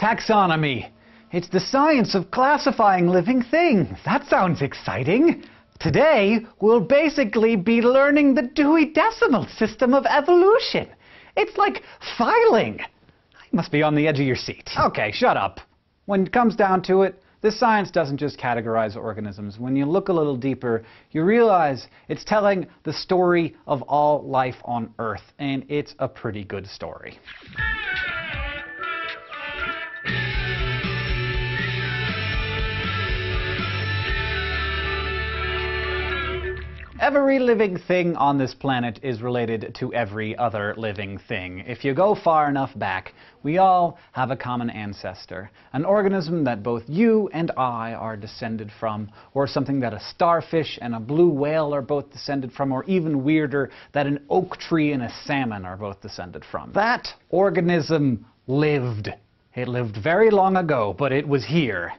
Taxonomy. It's the science of classifying living things. That sounds exciting. Today, we'll basically be learning the Dewey Decimal System of evolution. It's like filing. You must be on the edge of your seat. Okay, shut up. When it comes down to it, this science doesn't just categorize organisms. When you look a little deeper, you realize it's telling the story of all life on Earth, and it's a pretty good story. Every living thing on this planet is related to every other living thing. If you go far enough back, we all have a common ancestor, an organism that both you and I are descended from, or something that a starfish and a blue whale are both descended from, or even weirder, that an oak tree and a salmon are both descended from. That organism lived. It lived very long ago, but it was here.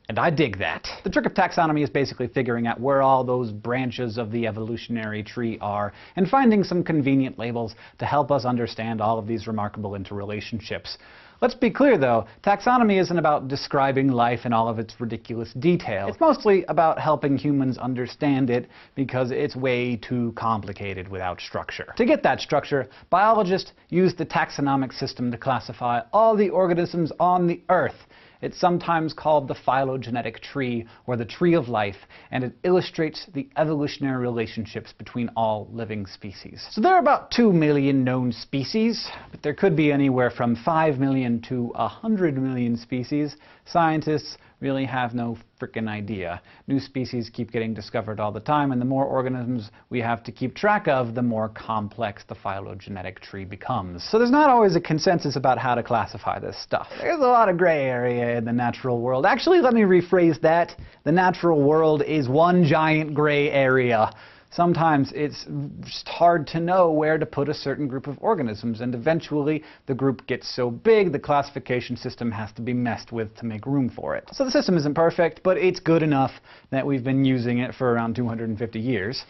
And I dig that. The trick of taxonomy is basically figuring out where all those branches of the evolutionary tree are and finding some convenient labels to help us understand all of these remarkable interrelationships. Let's be clear, though, taxonomy isn't about describing life in all of its ridiculous detail. It's mostly about helping humans understand it because it's way too complicated without structure. To get that structure, biologists use the taxonomic system to classify all the organisms on the Earth. It's sometimes called the phylogenetic tree, or the tree of life, and it illustrates the evolutionary relationships between all living species. So there are about 2 million known species, but there could be anywhere from 5 million to 100 million species. Scientists really have no frickin' idea. New species keep getting discovered all the time, and the more organisms we have to keep track of, the more complex the phylogenetic tree becomes. So there's not always a consensus about how to classify this stuff. There's a lot of gray area in the natural world. Actually, let me rephrase that. The natural world is one giant gray area. Sometimes it's just hard to know where to put a certain group of organisms, and eventually the group gets so big the classification system has to be messed with to make room for it. So the system isn't perfect, but it's good enough that we've been using it for around 250 years.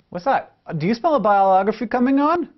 What's that? Do you smell a biography coming on?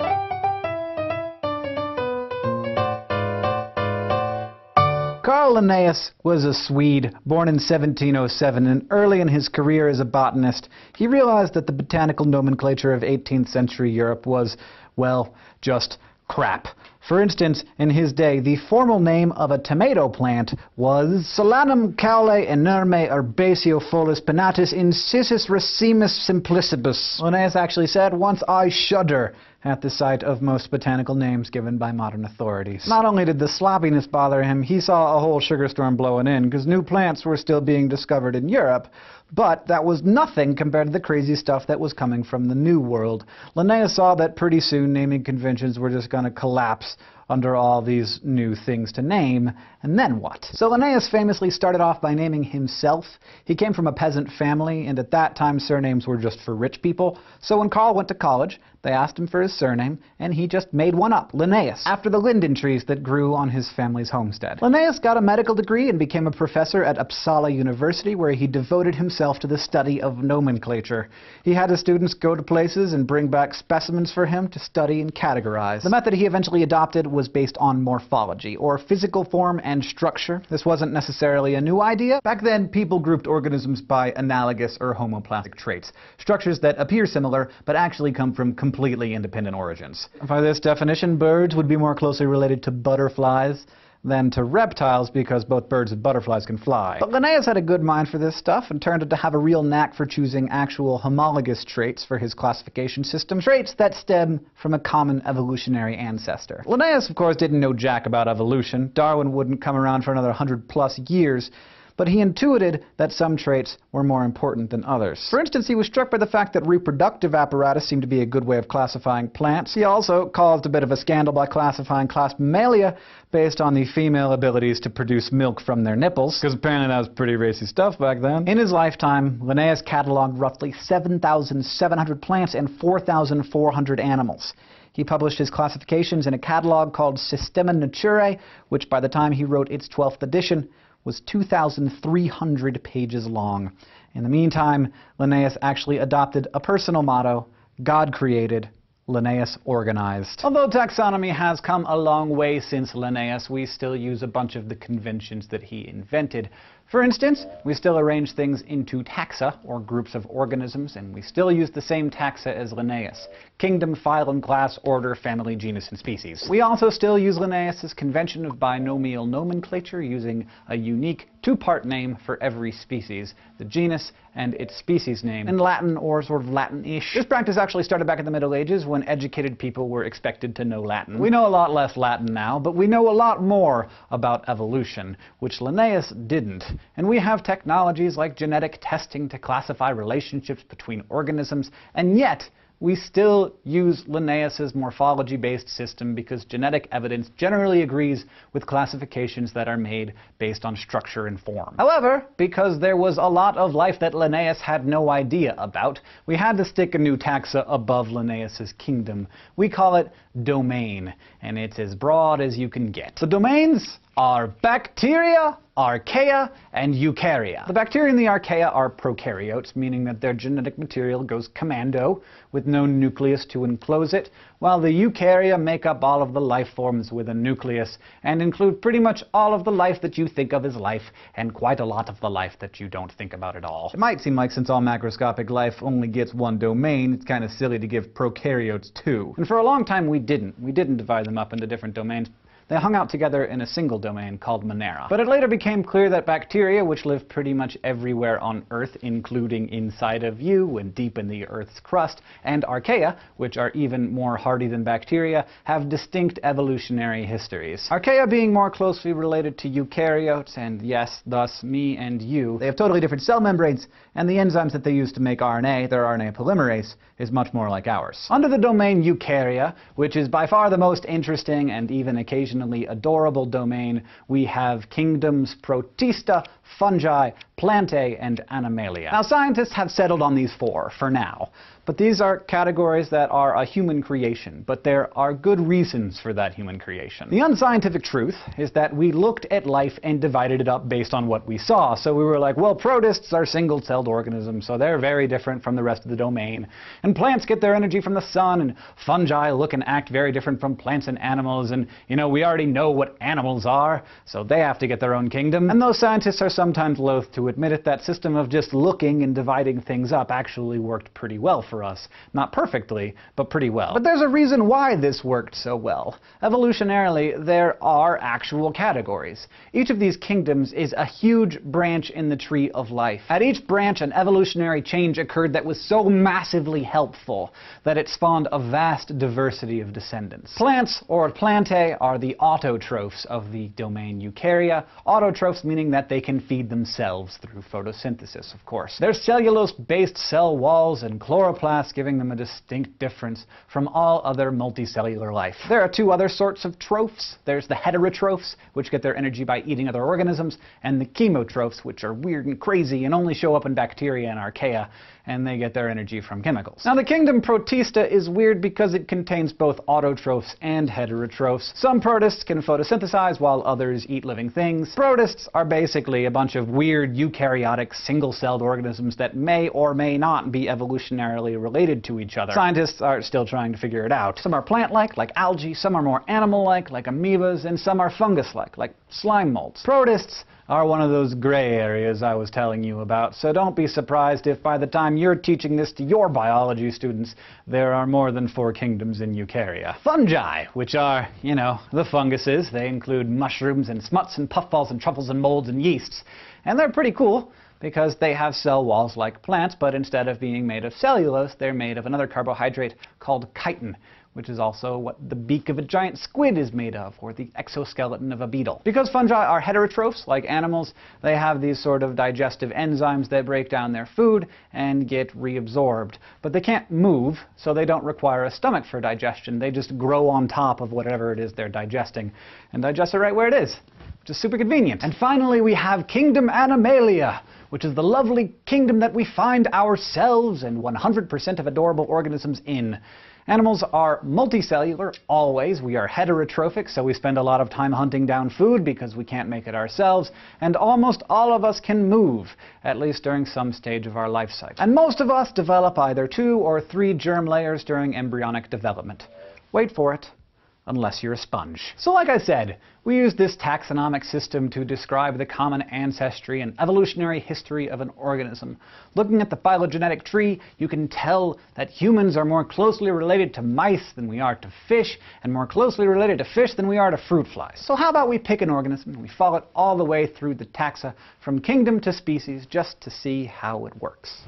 Carl Linnaeus was a Swede, born in 1707, and early in his career as a botanist, he realized that the botanical nomenclature of 18th century Europe was, well, just crap. For instance, in his day, the formal name of a tomato plant was Solanum caule inerme herbaceofolis pinnatus incisus racemus simplicibus. Linnaeus actually said, "Once I shudder at the sight of most botanical names given by modern authorities." Not only did the sloppiness bother him, he saw a whole sugar storm blowing in, because new plants were still being discovered in Europe. But that was nothing compared to the crazy stuff that was coming from the New World. Linnaeus saw that pretty soon naming conventions were just going to collapse under all these new things to name, and then what? So Linnaeus famously started off by naming himself. He came from a peasant family, and at that time surnames were just for rich people. So when Carl went to college, they asked him for his surname, and he just made one up, Linnaeus, after the linden trees that grew on his family's homestead. Linnaeus got a medical degree and became a professor at Uppsala University, where he devoted himself to the study of nomenclature. He had his students go to places and bring back specimens for him to study and categorize. The method he eventually adopted was based on morphology, or physical form and structure. This wasn't necessarily a new idea. Back then, people grouped organisms by analogous or homoplastic traits, structures that appear similar but actually come from completely independent origins. By this definition, birds would be more closely related to butterflies than to reptiles, because both birds and butterflies can fly. But Linnaeus had a good mind for this stuff and turned out to have a real knack for choosing actual homologous traits for his classification system, traits that stem from a common evolutionary ancestor. Linnaeus, of course, didn't know jack about evolution. Darwin wouldn't come around for another 100+ years. But he intuited that some traits were more important than others. For instance, he was struck by the fact that reproductive apparatus seemed to be a good way of classifying plants. He also caused a bit of a scandal by classifying class Mammalia based on the female abilities to produce milk from their nipples, because apparently that was pretty racy stuff back then. In his lifetime, Linnaeus cataloged roughly 7,700 plants and 4,400 animals. He published his classifications in a catalog called Systema Naturae, which by the time he wrote its 12th edition was 2,300 pages long. In the meantime, Linnaeus actually adopted a personal motto: God created, Linnaeus organized. Although taxonomy has come a long way since Linnaeus, we still use a bunch of the conventions that he invented. For instance, we still arrange things into taxa, or groups of organisms, and we still use the same taxa as Linnaeus: kingdom, phylum, class, order, family, genus, and species. We also still use Linnaeus's convention of binomial nomenclature, using a unique two-part name for every species, the genus and its species name, in Latin or sort of Latin-ish. This practice actually started back in the Middle Ages, when educated people were expected to know Latin. We know a lot less Latin now, but we know a lot more about evolution, which Linnaeus didn't. And we have technologies like genetic testing to classify relationships between organisms, and yet we still use Linnaeus's morphology-based system because genetic evidence generally agrees with classifications that are made based on structure and form. However, because there was a lot of life that Linnaeus had no idea about, we had to stick a new taxa above Linnaeus's kingdom. We call it domain, and it's as broad as you can get. The domains are bacteria, archaea, and eukarya. The bacteria and the archaea are prokaryotes, meaning that their genetic material goes commando, with no nucleus to enclose it, while the eukarya make up all of the life forms with a nucleus, and include pretty much all of the life that you think of as life, and quite a lot of the life that you don't think about at all. It might seem like since all macroscopic life only gets one domain, it's kind of silly to give prokaryotes two. And for a long time we didn't divide them up into different domains. They hung out together in a single domain called Monera. But it later became clear that bacteria, which live pretty much everywhere on Earth, including inside of you and deep in the Earth's crust, and archaea, which are even more hardy than bacteria, have distinct evolutionary histories. Archaea being more closely related to eukaryotes, and yes, thus me and you. They have totally different cell membranes, and the enzymes that they use to make RNA, their RNA polymerase, is much more like ours. Under the domain eukarya, which is by far the most interesting and even occasionally adorable domain, we have kingdoms Protista, fungi, plantae, and animalia. Now, scientists have settled on these four for now, but these are categories that are a human creation, but there are good reasons for that human creation. The unscientific truth is that we looked at life and divided it up based on what we saw. So we were like, well, protists are single-celled organisms, so they're very different from the rest of the domain. And plants get their energy from the sun, and fungi look and act very different from plants and animals, and, you know, we already know what animals are, so they have to get their own kingdom. And those scientists are sometimes loath to admit it, that system of just looking and dividing things up actually worked pretty well for us. Not perfectly, but pretty well. But there's a reason why this worked so well. Evolutionarily, there are actual categories. Each of these kingdoms is a huge branch in the tree of life. At each branch, an evolutionary change occurred that was so massively helpful that it spawned a vast diversity of descendants. Plants, or plantae, are the autotrophs of the domain eukarya. Autotrophs meaning that they can feed themselves through photosynthesis, of course. They're cellulose-based cell walls and chloroplasts, giving them a distinct difference from all other multicellular life. There are two other sorts of trophs. There's the heterotrophs, which get their energy by eating other organisms, and the chemotrophs, which are weird and crazy and only show up in bacteria and archaea, and they get their energy from chemicals. Now, the kingdom Protista is weird because it contains both autotrophs and heterotrophs. Some protists can photosynthesize while others eat living things. Protists are basically a bunch of weird eukaryotic single-celled organisms that may or may not be evolutionarily related to each other. Scientists are still trying to figure it out. Some are plant-like, like algae, some are more animal-like, like amoebas, and some are fungus-like, like slime molds. Protists are one of those gray areas I was telling you about, so don't be surprised if by the time you're teaching this to your biology students, there are more than 4 kingdoms in eukarya. Fungi, which are, you know, the funguses. They include mushrooms and smuts and puffballs and truffles and molds and yeasts. And they're pretty cool because they have cell walls like plants, but instead of being made of cellulose, they're made of another carbohydrate called chitin, which is also what the beak of a giant squid is made of, or the exoskeleton of a beetle. Because fungi are heterotrophs, like animals, they have these sort of digestive enzymes that break down their food and get reabsorbed. But they can't move, so they don't require a stomach for digestion. They just grow on top of whatever it is they're digesting, and digest it right where it is, which is super convenient. And finally, we have kingdom Animalia, which is the lovely kingdom that we find ourselves and 100% of adorable organisms in. Animals are multicellular, always. We are heterotrophic, so we spend a lot of time hunting down food because we can't make it ourselves. And almost all of us can move, at least during some stage of our life cycle. And most of us develop either 2 or 3 germ layers during embryonic development. Wait for it. Unless you're a sponge. So like I said, we use this taxonomic system to describe the common ancestry and evolutionary history of an organism. Looking at the phylogenetic tree, you can tell that humans are more closely related to mice than we are to fish, and more closely related to fish than we are to fruit flies. So how about we pick an organism and we follow it all the way through the taxa, from kingdom to species, just to see how it works.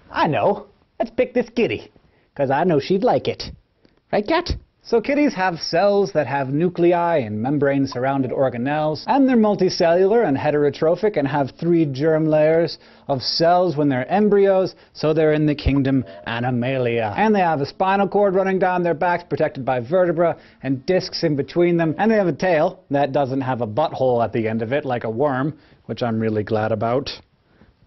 I know. Let's pick this kitty, because I know she'd like it. Right, cat? So kitties have cells that have nuclei and membrane-surrounded organelles, and they're multicellular and heterotrophic and have 3 germ layers of cells when they're embryos, so they're in the kingdom Animalia. And they have a spinal cord running down their backs protected by vertebra and discs in between them, and they have a tail that doesn't have a butthole at the end of it like a worm, which I'm really glad about.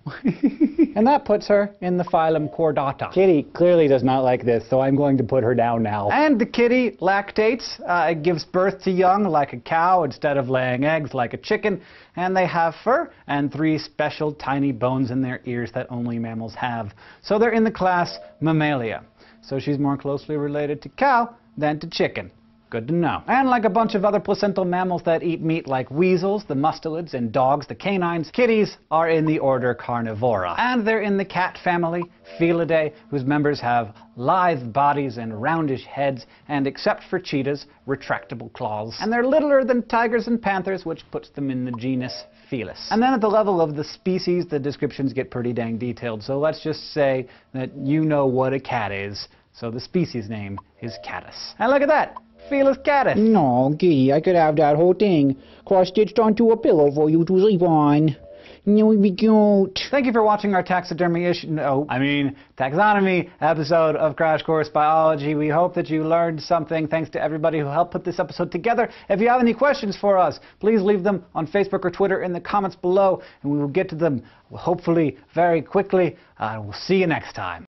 And that puts her in the phylum Chordata. Kitty clearly does not like this, so I'm going to put her down now. And the kitty lactates. It gives birth to young like a cow instead of laying eggs like a chicken. And they have fur and 3 special tiny bones in their ears that only mammals have. So they're in the class Mammalia. So she's more closely related to cow than to chicken. Good to know. And like a bunch of other placental mammals that eat meat like weasels, the mustelids, and dogs, the canines, kitties are in the order Carnivora. And they're in the cat family, Felidae, whose members have lithe bodies and roundish heads, and except for cheetahs, retractable claws. And they're littler than tigers and panthers, which puts them in the genus Felis. And then at the level of the species, the descriptions get pretty dang detailed. So let's just say that you know what a cat is. So the species name is Catus. And look at that! Felis catus. No, kitty, I could have that whole thing cross-stitched onto a pillow for you to sleep on. It would be cute. Thank you for watching our taxidermy taxonomy episode of Crash Course Biology. We hope that you learned something. Thanks to everybody who helped put this episode together. If you have any questions for us, please leave them on Facebook or Twitter in the comments below, and we will get to them hopefully very quickly. We'll see you next time.